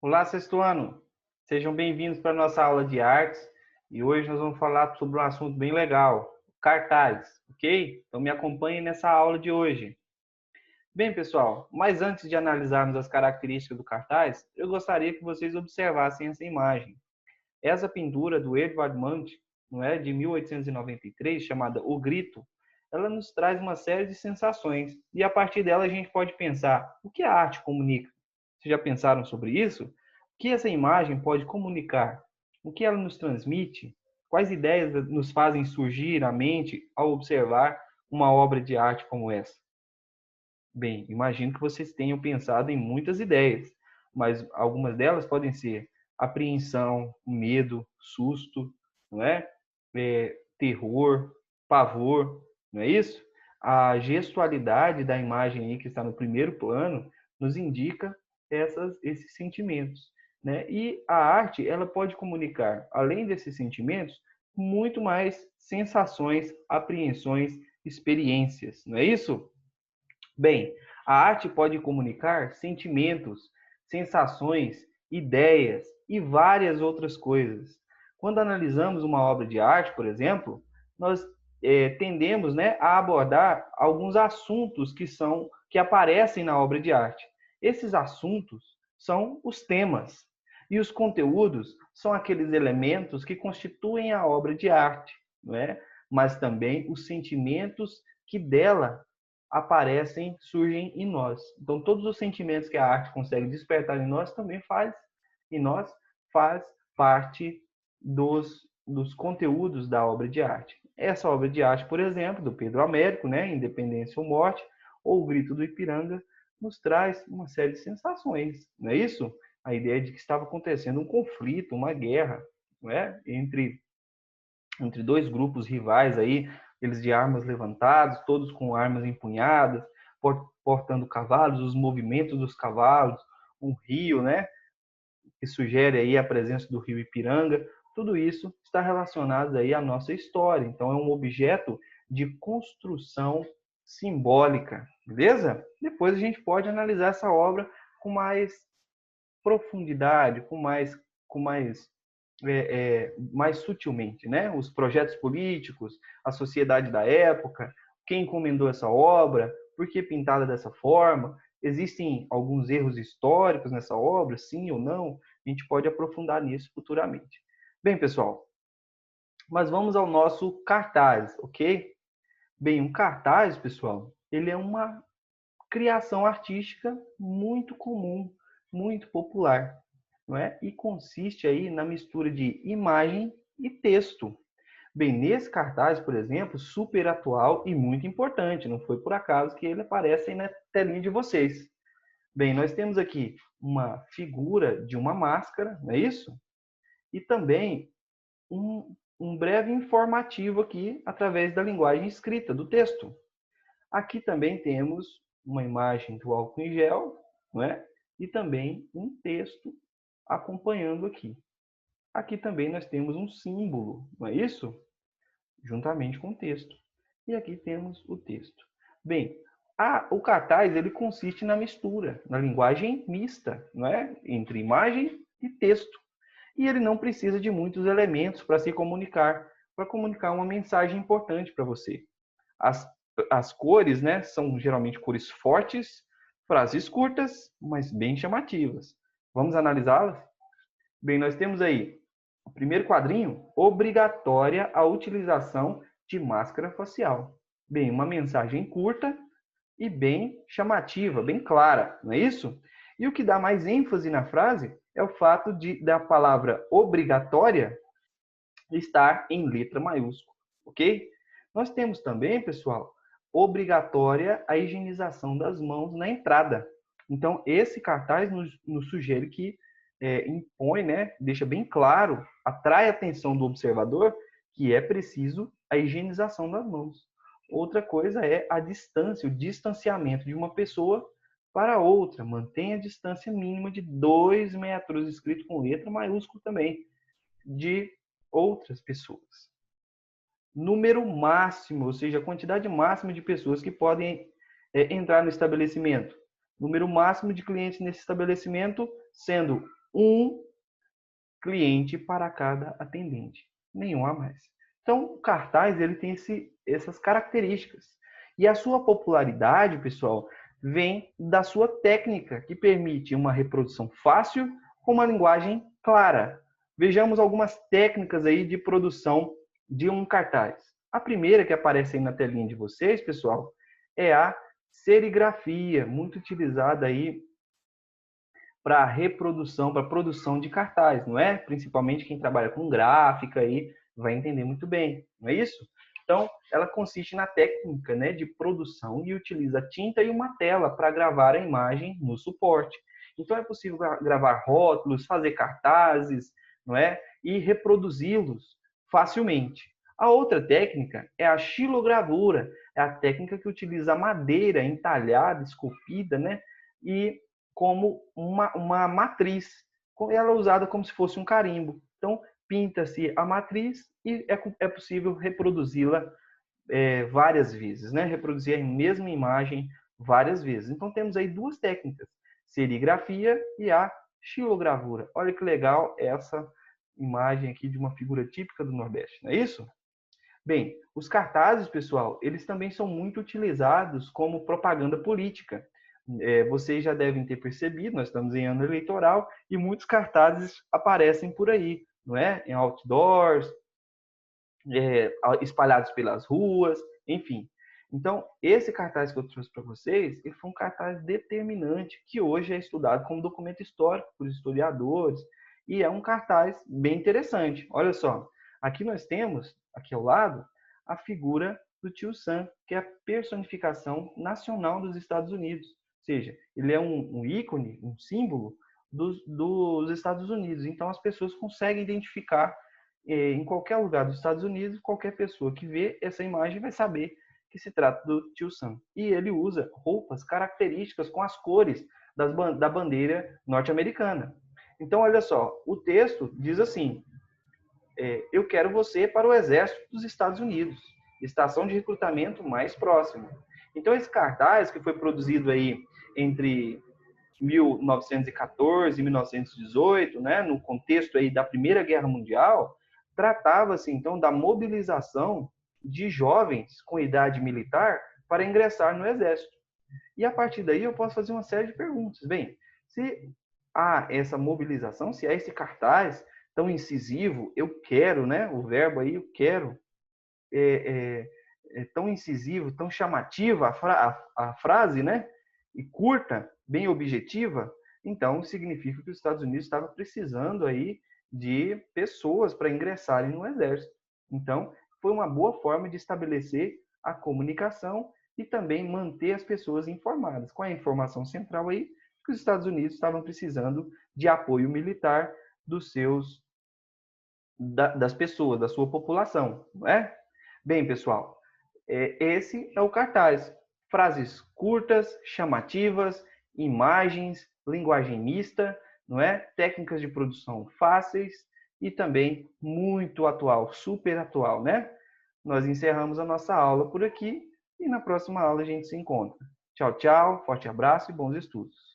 Olá, sexto ano! Sejam bem-vindos para a nossa aula de artes e hoje nós vamos falar sobre um assunto bem legal, cartaz, ok? Então me acompanhem nessa aula de hoje. Bem, pessoal, mas antes de analisarmos as características do cartaz, eu gostaria que vocês observassem essa imagem. Essa pintura do Edvard Munch, não é, de 1893, chamada O Grito, ela nos traz uma série de sensações e a partir dela a gente pode pensar o que a arte comunica. Vocês já pensaram sobre isso? O que essa imagem pode comunicar? O que ela nos transmite? Quais ideias nos fazem surgir à mente ao observar uma obra de arte como essa? Bem, imagino que vocês tenham pensado em muitas ideias, mas algumas delas podem ser apreensão, medo, susto, não é? Terror, pavor, não é isso? A gestualidade da imagem aí que está no primeiro plano nos indica esses sentimentos, né? E a arte, ela pode comunicar, além desses sentimentos, muito mais sensações, apreensões, experiências, não é isso? Bem, a arte pode comunicar sentimentos, sensações, ideias e várias outras coisas. Quando analisamos uma obra de arte, por exemplo, nós tendemos, né, a abordar alguns assuntos que aparecem na obra de arte. Esses assuntos são os temas e os conteúdos são aqueles elementos que constituem a obra de arte, não é? Mas também os sentimentos que dela aparecem, surgem em nós. Então, todos os sentimentos que a arte consegue despertar em nós também faz parte dos conteúdos da obra de arte. Essa obra de arte, por exemplo, do Pedro Américo, né, Independência ou Morte, ou O Grito do Ipiranga, nos traz uma série de sensações, não é isso? A ideia de que estava acontecendo um conflito, uma guerra, não é? Entre dois grupos rivais aí, eles de armas levantadas, todos com armas empunhadas, portando cavalos, os movimentos dos cavalos, um rio, né, que sugere aí a presença do rio Ipiranga. Tudo isso está relacionado aí à nossa história. Então é um objeto de construção simbólica, beleza? Depois a gente pode analisar essa obra com mais profundidade, mais sutilmente, né? Os projetos políticos, a sociedade da época, quem encomendou essa obra, por que pintada dessa forma, existem alguns erros históricos nessa obra, sim ou não? A gente pode aprofundar nisso futuramente. Bem, pessoal, mas vamos ao nosso cartaz, ok? Bem, um cartaz, pessoal, ele é uma criação artística muito comum, muito popular, não é? E consiste aí na mistura de imagem e texto. Bem, nesse cartaz, por exemplo, super atual e muito importante, não foi por acaso que ele aparece aí na telinha de vocês. Bem, nós temos aqui uma figura de uma máscara, não é isso? E também um breve informativo aqui através da linguagem escrita, do texto. Aqui também temos uma imagem do álcool em gel, não é? E também um texto acompanhando aqui. Aqui também nós temos um símbolo, não é isso? Juntamente com o texto. E aqui temos o texto. Bem, o cartaz ele consiste na mistura, na linguagem mista, não é? Entre imagem e texto. E ele não precisa de muitos elementos para se comunicar, para comunicar uma mensagem importante para você. As, as cores, né, são geralmente cores fortes, frases curtas, mas bem chamativas. Vamos analisá-las? Bem, nós temos aí o primeiro quadrinho, obrigatória a utilização de máscara facial. Bem, uma mensagem curta e bem chamativa, bem clara, não é isso? E o que dá mais ênfase na frase é o fato da palavra obrigatória estar em letra maiúscula, ok? Nós temos também, pessoal, obrigatória a higienização das mãos na entrada. Então, esse cartaz nos sugere que impõe, né, deixa bem claro, atrai a atenção do observador que é preciso a higienização das mãos. Outra coisa é a distância, o distanciamento de uma pessoa para outra. Mantenha a distância mínima de 2 metros, escrito com letra maiúscula também, de outras pessoas. Número máximo, ou seja, a quantidade máxima de pessoas que podem entrar no estabelecimento. Número máximo de clientes nesse estabelecimento sendo um cliente para cada atendente, nenhum a mais. Então, o cartaz ele tem essas características. E a sua popularidade, pessoal, vem da sua técnica, que permite uma reprodução fácil com uma linguagem clara. Vejamos algumas técnicas aí de produção de um cartaz. A primeira que aparece aí na telinha de vocês, pessoal, é a serigrafia, muito utilizada aí para reprodução, para produção de cartaz, não é? Principalmente quem trabalha com gráfica aí vai entender muito bem, não é isso? Então, ela consiste na técnica, né, de produção e utiliza tinta e uma tela para gravar a imagem no suporte. Então, é possível gravar rótulos, fazer cartazes, não é? E reproduzi-los facilmente. A outra técnica é a xilogravura, é a técnica que utiliza a madeira entalhada, esculpida, né? E como uma matriz. Ela é usada como se fosse um carimbo. Então, pinta-se a matriz e é possível reproduzi-la várias vezes, né? Reproduzir a mesma imagem várias vezes. Então, temos aí duas técnicas, serigrafia e a xilogravura. Olha que legal essa imagem aqui de uma figura típica do Nordeste, não é isso? Bem, os cartazes, pessoal, eles também são muito utilizados como propaganda política. Vocês já devem ter percebido, nós estamos em ano eleitoral e muitos cartazes aparecem por aí, não é? Em outdoors, espalhados pelas ruas, enfim. Então, esse cartaz que eu trouxe para vocês, ele foi um cartaz determinante, que hoje é estudado como documento histórico por historiadores, e é um cartaz bem interessante. Olha só, aqui nós temos, aqui ao lado, a figura do Tio Sam, que é a personificação nacional dos Estados Unidos. Ou seja, ele é um ícone, um símbolo dos Estados Unidos. Então, as pessoas conseguem identificar em qualquer lugar dos Estados Unidos, qualquer pessoa que vê essa imagem vai saber que se trata do Tio Sam. E ele usa roupas características com as cores da bandeira norte-americana. Então, olha só, o texto diz assim: eu quero você para o Exército dos Estados Unidos, estação de recrutamento mais próxima. Então, esse cartaz, que foi produzido aí entre 1914 e 1918, né, no contexto aí da Primeira Guerra Mundial, tratava-se então da mobilização de jovens com idade militar para ingressar no Exército. E a partir daí eu posso fazer uma série de perguntas. Bem, se há essa mobilização, se há esse cartaz tão incisivo, eu quero, né, o verbo aí, eu quero, é tão incisivo, tão chamativa a frase, né, e curta, bem objetiva, então significa que os Estados Unidos estavam precisando aí de pessoas para ingressarem no exército. Então, foi uma boa forma de estabelecer a comunicação e também manter as pessoas informadas. Com a informação central aí, que os Estados Unidos estavam precisando de apoio militar das pessoas, da sua população, não é? Bem, pessoal, esse é o cartaz. Frases curtas, chamativas, imagens, linguagem mista, não é? Técnicas de produção fáceis e também muito atual, super atual, né? Nós encerramos a nossa aula por aqui e na próxima aula a gente se encontra. Tchau, tchau, forte abraço e bons estudos.